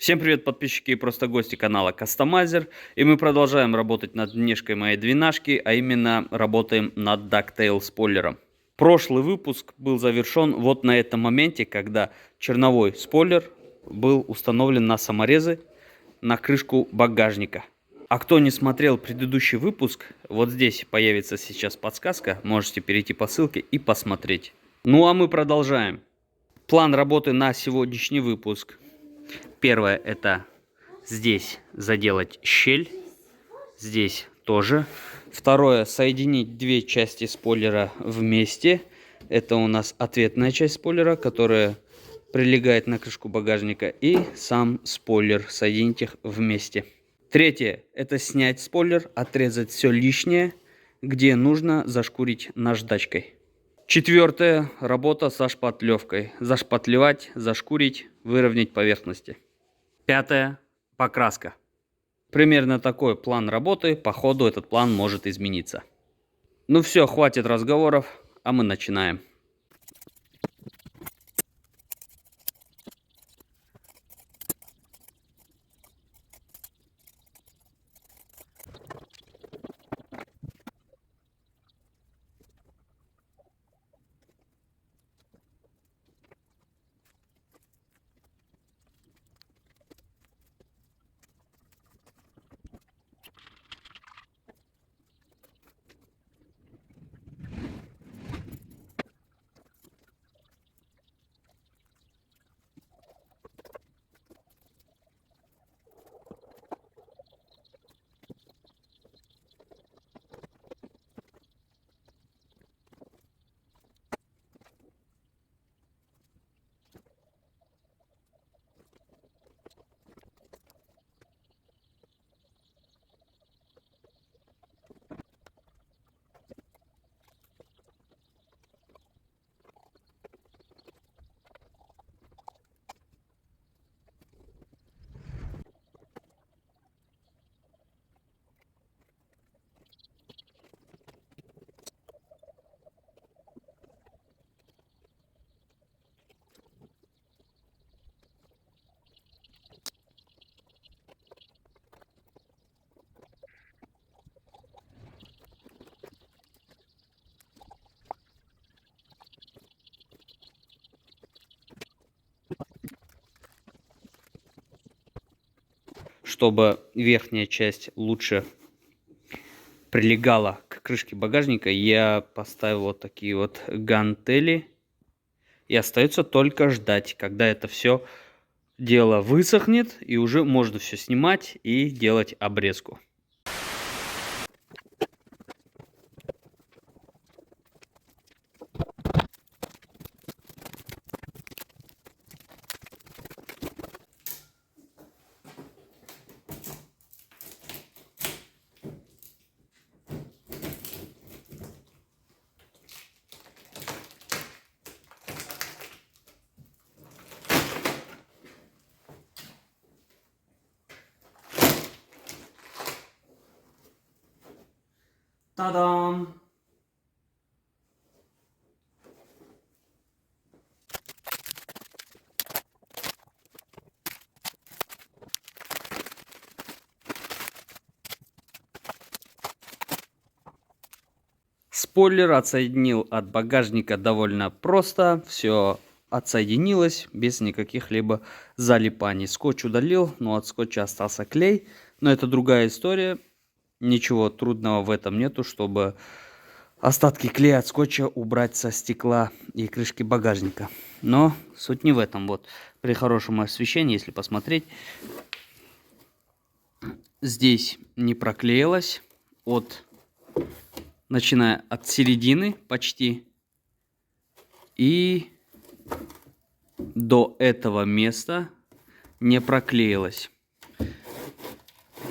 Всем привет, подписчики и просто гости канала Кастомайзер. И мы продолжаем работать над внешкой моей двенашки, а именно работаем над Ducktail спойлером. Прошлый выпуск был завершен вот на этом моменте, когда черновой спойлер был установлен на саморезы на крышку багажника. А кто не смотрел предыдущий выпуск, вот здесь появится сейчас подсказка, можете перейти по ссылке и посмотреть. Ну а мы продолжаем. План работы на сегодняшний выпуск. Первое — это здесь заделать щель, здесь тоже. Второе — соединить две части спойлера вместе. Это у нас ответная часть спойлера, которая прилегает на крышку багажника, и сам спойлер, соединить их вместе. Третье — это снять спойлер, отрезать все лишнее, где нужно зашкурить наждачкой. Четвертое — работа со шпатлевкой. Зашпатлевать, зашкурить, выровнять поверхности. Пятое — покраска. Примерно такой план работы. По ходу этот план может измениться. Ну все, хватит разговоров, а мы начинаем. Чтобы верхняя часть лучше прилегала к крышке багажника, я поставил вот такие вот гантели. И остается только ждать, когда это все дело высохнет, и уже можно все снимать и делать обрезку. Та-дам! Спойлер отсоединил от багажника довольно просто. Все отсоединилось без никаких либо залипаний. Скотч удалил, но от скотча остался клей. Но это другая история. Ничего трудного в этом нету, чтобы остатки клея от скотча убрать со стекла и крышки багажника. Но суть не в этом. Вот при хорошем освещении, если посмотреть, здесь не проклеилось, начиная от середины почти и до этого места не проклеилось.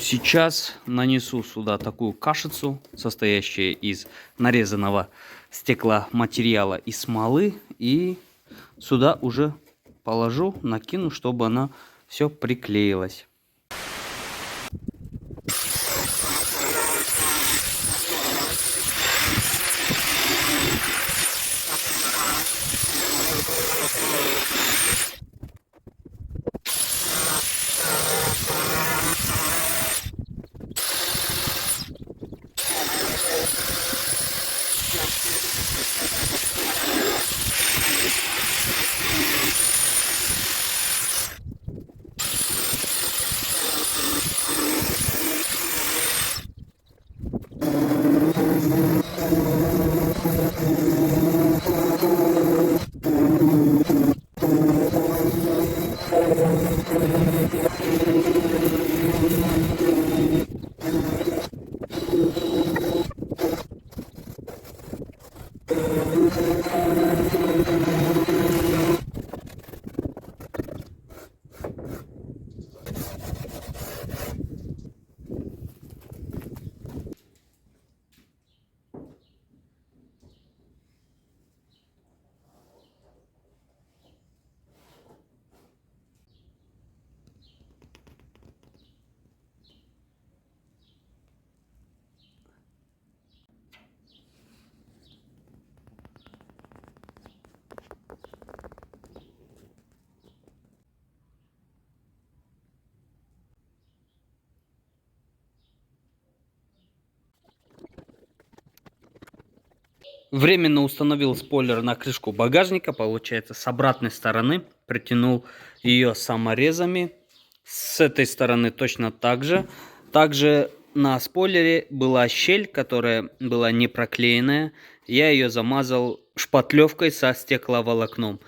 Сейчас нанесу сюда такую кашицу, состоящую из нарезанного стекла, материала и смолы, и сюда уже положу, накину, чтобы она все приклеилась. Временно установил спойлер на крышку багажника, получается, с обратной стороны. Притянул ее саморезами. С этой стороны точно так же. Также на спойлере была щель, которая была не проклеенная. Я ее замазал шпатлевкой со стекловолокном.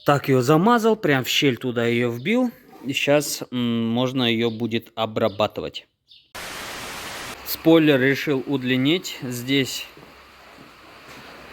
Так ее замазал, прям в щель туда ее вбил. И сейчас можно ее будет обрабатывать. Спойлер решил удлинить. Здесь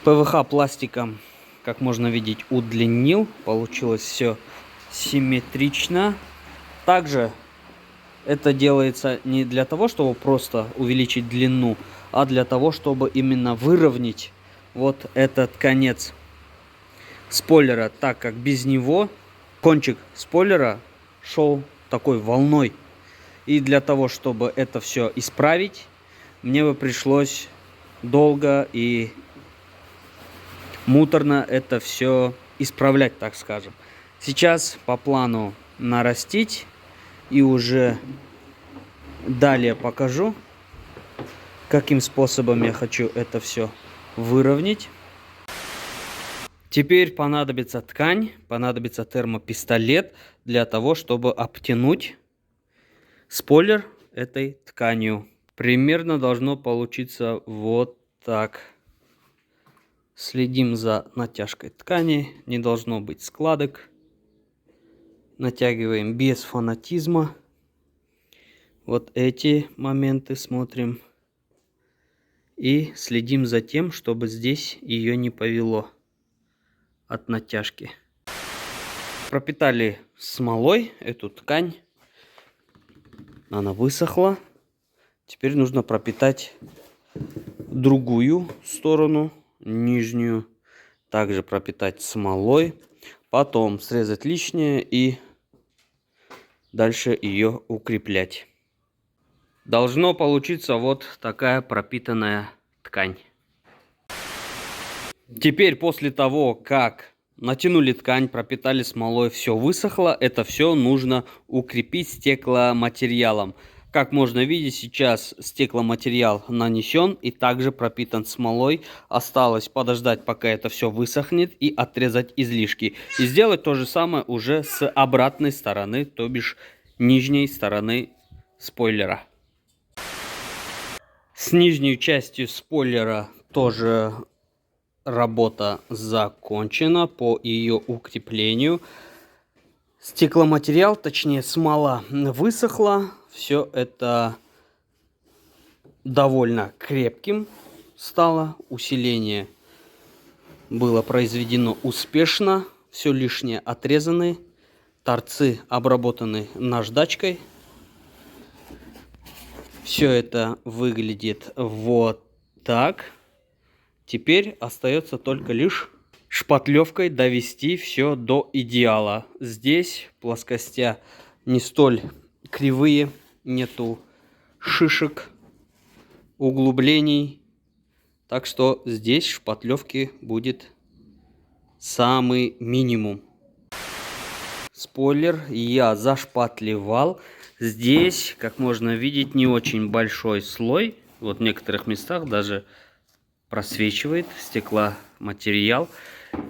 ПВХ пластиком, как можно видеть, удлинил. Получилось все симметрично. Также это делается не для того, чтобы просто увеличить длину, а для того, чтобы именно выровнять вот этот конец спойлера, так как без него кончик спойлера шел такой волной. И для того, чтобы это все исправить, мне бы пришлось долго и муторно это все исправлять, так скажем. Сейчас по плану нарастить и уже далее покажу, каким способом я хочу это все выровнять. Теперь понадобится ткань, понадобится термопистолет для того, чтобы обтянуть спойлер этой тканью. Примерно должно получиться вот так. Следим за натяжкой ткани, не должно быть складок. Натягиваем без фанатизма. Вот эти моменты смотрим. И следим за тем, чтобы здесь ее не повело от натяжки. Пропитали смолой эту ткань. Она высохла. Теперь нужно пропитать другую сторону, нижнюю. Также пропитать смолой. Потом срезать лишнее и дальше ее укреплять. Должно получиться вот такая пропитанная ткань. Теперь после того, как натянули ткань, пропитали смолой, все высохло, это все нужно укрепить стекломатериалом. Как можно видеть, сейчас стекломатериал нанесен и также пропитан смолой. Осталось подождать, пока это все высохнет, и отрезать излишки. И сделать то же самое уже с обратной стороны, то бишь нижней стороны спойлера. С нижней частью спойлера тоже работа закончена по ее укреплению. Стекломатериал, точнее смола, высохла. Все это довольно крепким стало. Усиление было произведено успешно. Все лишнее отрезаны. Торцы обработаны наждачкой. Все это выглядит вот так. Теперь остается только лишь шпатлевкой довести все до идеала. Здесь плоскостя не столь кривые, нету шишек, углублений. Так что здесь шпатлевки будет самый минимум. Спойлер я зашпатлевал. Здесь, как можно видеть, не очень большой слой. Вот в некоторых местах даже просвечивает стекломатериал.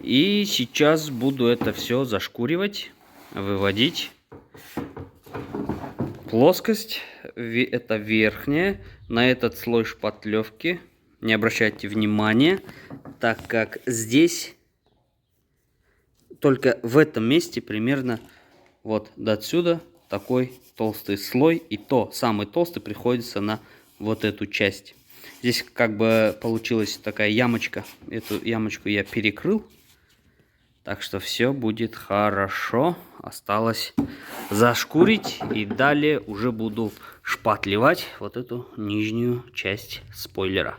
И сейчас буду это все зашкуривать, выводить. Плоскость это верхняя. На этот слой шпатлевки не обращайте внимания, так как здесь только в этом месте примерно вот до отсюда такой толстый слой. И то самый толстый приходится на вот эту часть. Здесь как бы получилась такая ямочка. Эту ямочку я перекрыл. Так что все будет хорошо. Осталось зашкурить. И далее уже буду шпатлевать вот эту нижнюю часть спойлера.